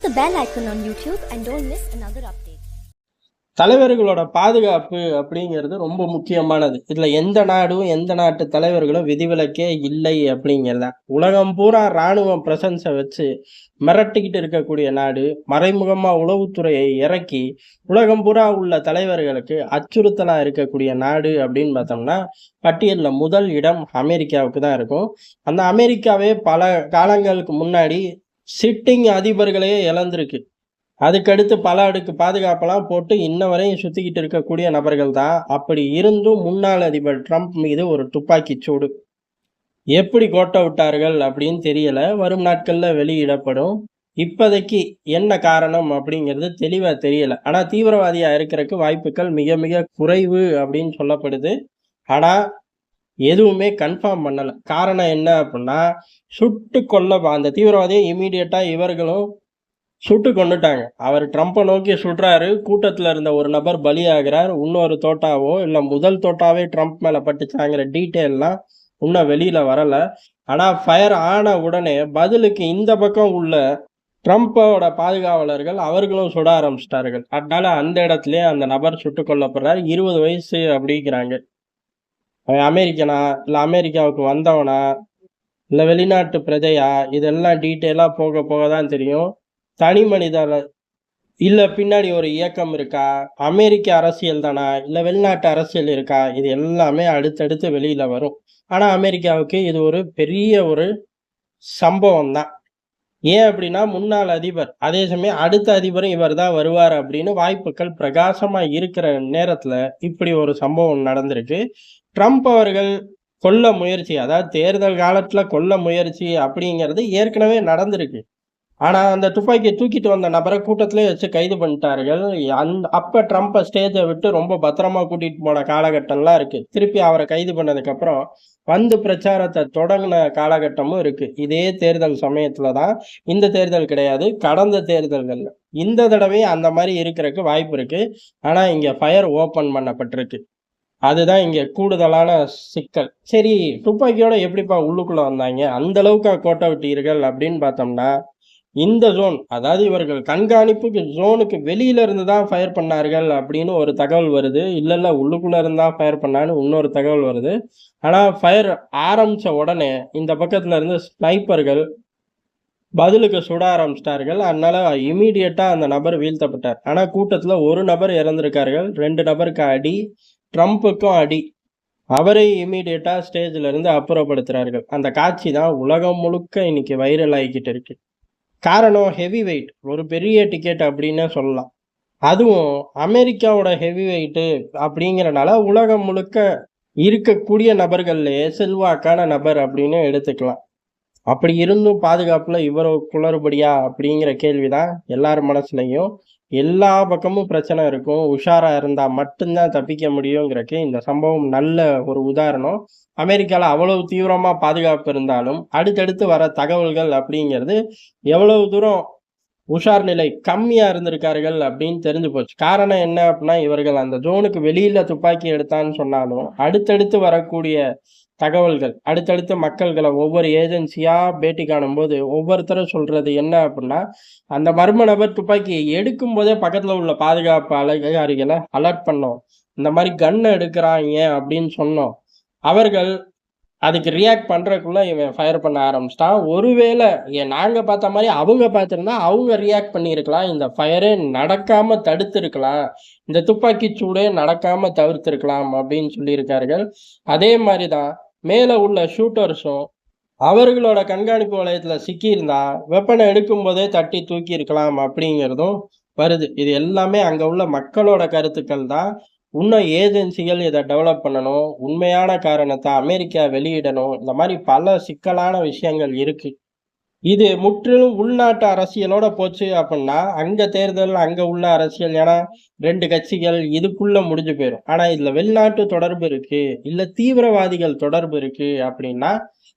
the bell icon on YouTube and don't miss another update. தலைவர்களோட பாதுகாப்பு அப்படிங்கிறது ரொம்ப முக்கியமானது. இதுல எந்த நாடும் எந்த நாட்டு தலைவர்களும் விதிவிலக்கே இல்லை அப்படிங்கிறதா. உலகம் பூரா இராணுவ பிரசன்ஸை வச்சு மிரட்டிக்கிட்டு இருக்கக்கூடிய நாடு, மறைமுகமா உளவுத்துறையை இறக்கி உலகம் பூரா உள்ள தலைவர்களுக்கு அச்சுறுத்தலா இருக்கக்கூடிய நாடு அப்படின்னு பார்த்தோம்னா பட்டியலில் முதல் இடம் அமெரிக்காவுக்கு தான் இருக்கும். அந்த அமெரிக்காவே பல காலங்களுக்கு முன்னாடி சிட்டிங் அதிபர்களே இழந்திருக்கு. அதுக்கடுத்து பல அடுக்கு பாதுகாப்பெல்லாம் போட்டு இன்ன வரையும் சுத்திக்கிட்டு இருக்கக்கூடிய நபர்கள் தான். அப்படி இருந்தும் முன்னாள் அதிபர் ட்ரம்ப் மீது ஒரு துப்பாக்கி சூடு எப்படி கோட்டை விட்டார்கள் அப்படின்னு தெரியல. வரும் நாட்கள்ல வெளியிடப்படும். இப்போதைக்கு என்ன காரணம் அப்படிங்கிறது தெளிவா தெரியல. ஆனா தீவிரவாதியா இருக்கிறதுக்கு வாய்ப்புகள் மிக மிக குறைவு அப்படின்னு சொல்லப்படுது. ஆனா எதுவுமே கன்ஃபார்ம் பண்ணல. காரணம் என்ன அப்படின்னா, சுட்டு கொல்ல அந்த தீவிரவாதியை இமீடியட்டா இவர்களும் சுட்டு கொண்டுட்டாங்க. அவர் ட்ரம்ப்பை நோக்கி சுடுறாரு. கூட்டத்தில் இருந்த ஒரு நபர் பலியாகிறார். இன்னொரு தோட்டாவோ இல்லை முதல் தோட்டாவே ட்ரம்ப் மேலே பட்டுச்சாங்கிற டீட்டெயில்லாம் இன்னும் வெளியில் வரலை. ஆனால் ஃபயர் ஆன உடனே பதிலுக்கு இந்த பக்கம் உள்ள ட்ரம்ப்போட பாதுகாவலர்கள் அவர்களும் சுட ஆரம்பிச்சிட்டார்கள். அதனால அந்த இடத்துலயே அந்த நபர் சுட்டு கொல்லப்படுறார். 20 வயசு அப்படிங்கிறாங்க. அமெரிக்கனா இல்லை அமெரிக்காவுக்கு வந்தவனா இல்லை வெளிநாட்டு பிரஜையா, இதெல்லாம் டீட்டெயிலாக போக போக தான் தெரியும். தனி மனிதர் இல்லை பின்னாடி ஒரு இயக்கம் இருக்கா, அமெரிக்க அரசியல் தானா இல்லை வெளிநாட்டு அரசியல் இருக்கா, இது எல்லாமே அடுத்தடுத்து வெளியில் வரும். ஆனால் அமெரிக்காவுக்கு இது ஒரு பெரிய ஒரு சம்பவம் தான். ஏன் அப்படின்னா முன்னாள் அதிபர், அதே சமயம் அடுத்த அதிபரும் இவர் தான் வருவார் அப்படின்னு வாய்ப்புகள் பிரகாசமாக இருக்கிற நேரத்தில் இப்படி ஒரு சம்பவம் நடந்திருக்கு. ட்ரம்ப் அவர்கள் கொல்ல முயற்சி, அதாவது தேர்தல் காலத்தில் கொல்ல முயற்சி அப்படிங்கிறது ஏற்கனவே நடந்திருக்கு. ஆனால் அந்த துப்பாக்கியை தூக்கிட்டு வந்த நபரை கூட்டத்திலே வச்சு கைது பண்ணிட்டார்கள். அப்போ ட்ரம்ப்பை ஸ்டேஜை விட்டு ரொம்ப பத்திரமா கூட்டிகிட்டு போன காலகட்டம்லாம் இருக்குது. திருப்பி அவரை கைது பண்ணதுக்கப்புறம் வந்து பிரச்சாரத்தை தொடங்கின காலகட்டமும் இருக்குது. இதே தேர்தல் சமயத்தில் தான், இந்த தேர்தல் கிடையாது, கடந்த தேர்தல்கள். இந்த தடவை அந்த மாதிரி இருக்கிறதுக்கு வாய்ப்பு இருக்குது. ஆனால் இங்கே ஃபயர் ஓப்பன் பண்ணப்பட்டிருக்கு. அதுதான் இங்கே கூடுதலான சிக்கல். சரி, துப்பாக்கியோட எப்படிப்பா உள்ளுக்குள்ளே வந்தாங்க, அந்த அளவுக்கு கோட்டை விட்டீர்கள் அப்படின்னு பார்த்தோம்னா, இந்த ஜோன், அதாவது இவர்கள் கண்காணிப்புக்கு ஜோனுக்கு வெளியில இருந்து தான் ஃபயர் பண்ணார்கள் அப்படின்னு ஒரு தகவல் வருது. இல்லை உள்ளுக்குள்ள இருந்தா ஃபயர் பண்ணான்னு இன்னொரு தகவல் வருது. ஆனால் ஃபயர் ஆரம்பித்த உடனே இந்த பக்கத்துல இருந்து ஸ்னைப்பர்கள் பதிலுக்கு சுட ஆரம்பிச்சிட்டார்கள். அதனால இமீடியட்டாக அந்த நபர் வீழ்த்தப்பட்டார். ஆனால் கூட்டத்தில் ஒரு நபர் இறந்திருக்கார்கள், 2 நபருக்கு அடி, ட்ரம்ப்புக்கும் அடி. அவரை இமீடியட்டாக ஸ்டேஜில் இருந்து அப்புறப்படுத்துகிறார்கள். அந்த காட்சி தான் உலகம் முழுக்க இன்னைக்கு வைரல் ஆகிக்கிட்டு இருக்கு. காரணம் ஹெவி வெயிட், ஒரு பெரிய டிக்கெட் அப்படின்னு சொல்லலாம். அதுவும் அமெரிக்காவோட ஹெவி வெயிட்டு அப்படிங்கிறனால உலகம் முழுக்க இருக்கக்கூடிய நபர்கள்லேயே செல்வாக்கான நபர் அப்படின்னு எடுத்துக்கலாம். அப்படி இருந்தும் பாதுகாப்புல இவர் குளறுபடியா அப்படிங்கிற கேள்விதான் எல்லார் மனசுலையும். எல்லா பக்கமும் பிரச்சனை இருக்கும். உஷாரா இருந்தா மட்டும்தான் தப்பிக்க முடியுங்கிறக்கு இந்த சம்பவம் நல்ல ஒரு உதாரணம். அமெரிக்காவில் அவ்வளவு தீவிரமா பாதுகாப்பு இருந்தாலும் அடுத்தடுத்து வர தகவல்கள் அப்படிங்கிறது எவ்வளவு தூரம் உஷார் நிலை கம்மியா இருந்திருக்கார்கள் அப்படின்னு தெரிஞ்சு போச்சு. காரணம் என்ன அப்படின்னா, இவர்கள் அந்த ஜோனுக்கு வெளியில துப்பாக்கி எடுத்தான்னு சொன்னாலும் அடுத்தடுத்து வரக்கூடிய தகவல்கள், அடுத்தடுத்து மக்கள்களை ஒவ்வொரு ஏஜென்சியா பேட்டி காணும்போது ஒவ்வொருத்தரும் சொல்றது என்ன அப்படின்னா, அந்த மர்ம நபர் துப்பாக்கியை எடுக்கும் போதே பக்கத்துல உள்ள பாதுகாப்பு அதிகாரிகளை அலர்ட் பண்ணோம், இந்த மாதிரி கன்னை எடுக்கிறாங்க அப்படின்னு சொன்னோம். அவர்கள் அதுக்கு ரியாக்ட் பண்றதுக்குள்ள இவன் ஃபயர் பண்ண ஆரம்பிச்சிட்டான். ஒருவேளை நாங்க பார்த்த மாதிரி அவங்க பார்த்துருந்தா அவங்க ரியாக்ட் பண்ணியிருக்கலாம், இந்த ஃபயரே நடக்காம தடுத்திருக்கலாம், இந்த துப்பாக்கி சூடே நடக்காம தவிர்த்திருக்கலாம் அப்படின்னு சொல்லியிருக்கார்கள். அதே மாதிரி தான் மேலே உள்ள ஷூட்டர்ஸும் அவர்களோட கண்காணிப்பு வளையத்தில் சிக்கியிருந்தா வெப்பனை எடுக்கும் போதே தட்டி தூக்கி இருக்கலாம் அப்படிங்கிறதும் வருது. இது எல்லாமே அங்கே உள்ள மக்களோட கருத்துக்கள் தான். இன்னும் ஏஜென்சிகள் இதை டெவலப் பண்ணணும், உண்மையான காரணத்தை அமெரிக்கா வெளியிடணும். இந்த மாதிரி பல சிக்கலான விஷயங்கள் இருக்கு. இது முற்றிலும் உள்நாட்டு அரசியலோட போச்சு அப்படின்னா அங்க தேர்தல், அங்க உள்ள அரசியல், ஏன்னா 2 கட்சிகள் இதுக்குள்ள முடிஞ்சு போயிடும். ஆனா இதுல வெளிநாட்டு தொடர்பு இருக்கு, இல்ல தீவிரவாதிகள் தொடர்பு இருக்கு அப்படின்னா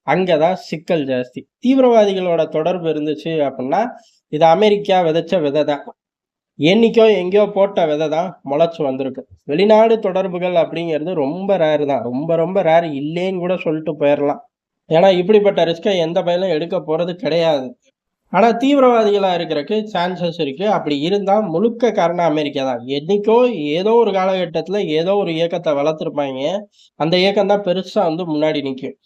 அங்கதான் சிக்கல் ஜாஸ்தி. தீவிரவாதிகளோட தொடர்பு இருந்துச்சு அப்படின்னா இது அமெரிக்கா விதைச்ச விதை தான், என்னைக்கோ எங்கேயோ போட்ட விதை தான் முளைச்சு வந்திருக்கு. வெளிநாடு தொடர்புகள் அப்படிங்கிறது ரொம்ப ரேர் தான், ரொம்ப ரொம்ப ரேர், இல்லைன்னு கூட சொல்லிட்டு போயிடலாம். ஏன்னா இப்படிப்பட்ட ரிஸ்கை எந்த பயிலும் எடுக்க போறது கிடையாது. ஆனா தீவிரவாதிகளா இருக்கிறக்கு சான்சஸ் இருக்கு. அப்படி இருந்தா முழுக்க காரணம் அமெரிக்கா தான். என்னைக்கோ ஏதோ ஒரு காலகட்டத்துல ஏதோ ஒரு இயக்கத்த வளர்த்துருப்பாய்ங்க. அந்த இயக்கம் தான் பெருசா வந்து முன்னாடி நிக்கும்.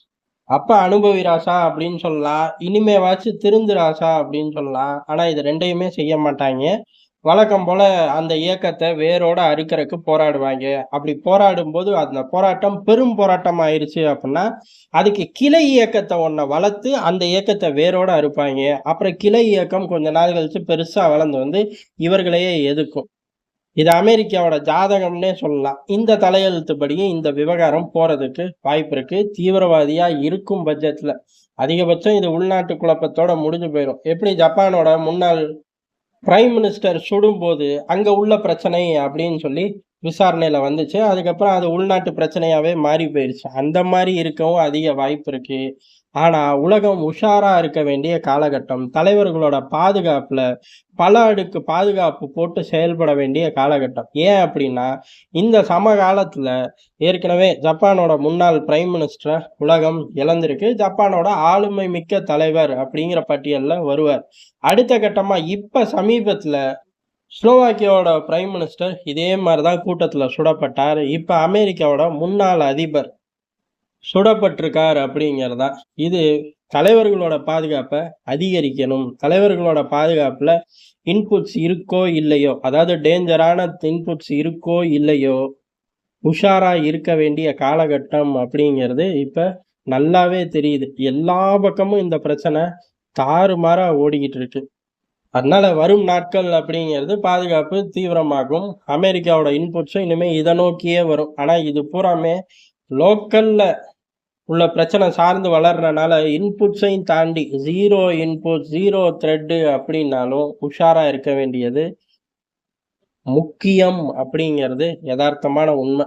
அப்ப "அனுபவி ராசா" அப்படின்னு சொல்லலாம். இனிமேவாச்சும் "திருந்து ராசா" அப்படின்னு சொல்லலாம். ஆனா இது 2யுமே செய்ய மாட்டாய்ங்க. வழக்கம் போல அந்த இயக்கத்த வேரோட அறுக்கறக்கு போராடுவாய்ங்க. அப்படி போராடும்போது அந்த போராட்டம் பெரும் போராட்டம் ஆயிருச்சு அப்புட்ன்னா, அதுக்கு கிளை இயக்கத்த ஒண்ண வளர்த்து அந்த இயக்கத்த வேரோட அறுப்பாய்ங்க. அப்புறம் கிளை இயக்கம் கொஞ்ச நாள் கழிச்சு பெருசா வளர்ந்து வந்து இவர்களையே எதிர்க்கும். இது அமெரிக்காவோட ஜாதகம்னே சொல்லலாம். இந்த தலையெழுத்துப்படி இந்த விவகாரம் போறதுக்கு வாய்ப்பு இருக்கு. தீவிரவாதியா இருக்கும் பட்சத்துல. அதிகபட்சம் இது உள்நாட்டு குழப்பத்தோட முடிஞ்சு போயிரும். எப்படி ஜப்பானோட முன்னாள் பிரைம் மினிஸ்டர் சுடும்போது, அங்க உள்ள பிரச்சனை அப்படின்னு சொல்லி விசாரணையில வந்துச்சு. அதுக்கப்புறம் அது உள்நாட்டு பிரச்சனையாவே மாறி போயிருச்சு. அந்த மாரி இருக்கவும் அதிக வாய்ப்பு இருக்கு. ஆனா, உலகம் உஷாரா இருக்க வேண்டிய காலகட்டம். தலைவர்களோட பாதுகாப்புல பல அடுக்கு பாதுகாப்பு போட்டு செயல்பட வேண்டிய காலகட்டம். ஏன் அப்படின்னா, இந்த சமகாலத்துல ஏற்கனவே ஜப்பானோட முன்னாள் பிரைம் மினிஸ்டர உலகம் இழந்திருக்கு. ஜப்பானோட ஆளுமை மிக்க தலைவர் அப்படிங்கிற பட்டியல்ல வருவார். அடுத்த கட்டமா இப்ப சமீபத்துல ஸ்லோவாக்கியாவோட பிரைம் மினிஸ்டர் இதே மாரி தான் கூட்டத்துல சுடப்பட்டார். இப்ப அமெரிக்காவோட முன்னாள் அதிபர் சுடப்பட்டிருக்கார் அப்படிங்கிறது தான். இது தலைவர்களோட பாதுகாப்ப அதிகரிக்கணும். தலைவர்களோட பாதுகாப்புல இன்புட்ஸ் இருக்கோ இல்லையோ, அதாவது டேஞ்சரான இன்புட்ஸ் இருக்கோ இல்லையோ, உஷாரா இருக்க வேண்டிய காலகட்டம் அப்படிங்கிறது இப்ப நல்லாவே தெரியுது. எல்லா பக்கமும் இந்த பிரச்சனை தாறுமாறா ஓடிக்கிட்டு இருக்கு. அதனால வரும் நாட்கள் அப்படிங்கிறது பாதுகாப்பு தீவிரமாகும். அமெரிக்காவோட இன்புட்ஸும் இனிமே இத நோக்கியே வரும். ஆனா இது பூராமே லோக்கல்ல உள்ள பிரச்சனை சார்ந்து வளர்றனால இன்புட்ஸையும் தாண்டி 0 இன்புட், 0 த்ரெட் அப்படின்னாலும் உஷாரா இருக்க வேண்டியது முக்கியம் அப்படிங்கிறது எதார்த்தமான உண்மை.